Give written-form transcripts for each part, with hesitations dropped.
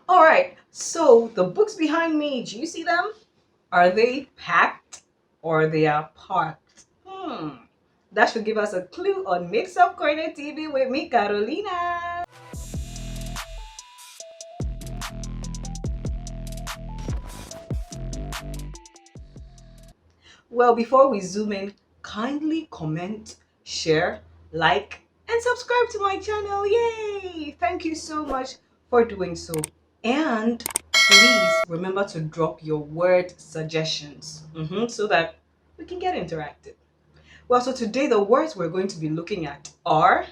All right, so the books behind me, do you see them? Are they packed or they are parked? That should give us a clue on Mixup Corner TV with me, Carolina. Well, before we zoom in, kindly comment, share, like, and subscribe to my channel. Yay! Thank you so much for doing so. And please remember to drop your word suggestions so that we can get interactive. Well, so today the words we're going to be looking at are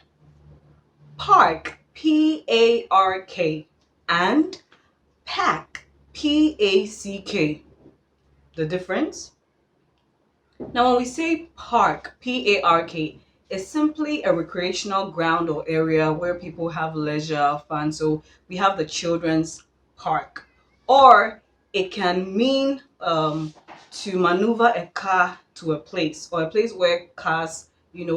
PARK, P-A-R-K, and PAEK, P-A-C-K. The difference? Now, when we say park, P-A-R-K, it's simply a recreational ground or area where people have leisure, fun. So we have the children's park. Or it can mean to maneuver a car to a place, or a place where cars,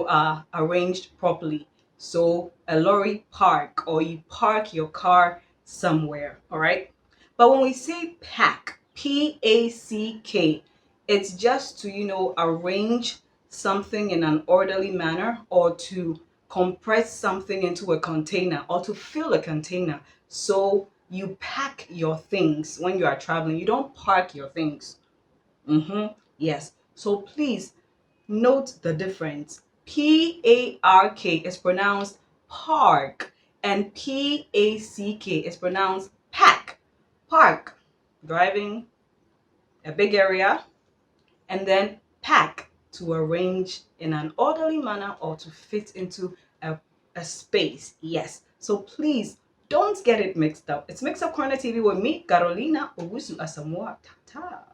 are arranged properly. So a lorry park, or you park your car somewhere, all right? But when we say pack, P-A-C-K, it's just to, arrange something in an orderly manner, or to compress something into a container, or to fill a container. So you pack your things when you are traveling. You don't park your things. Yes. So please note the difference. P-A-R-K is pronounced park, and P-A-C-K is pronounced pack. Park, driving a big area, and then pack, to arrange in an orderly manner or to fit into a space. Yes. So please don't get it mixed up. It's Mixup Corner TV with me, Carolina, Owusu, Asamoah. Ta-ta.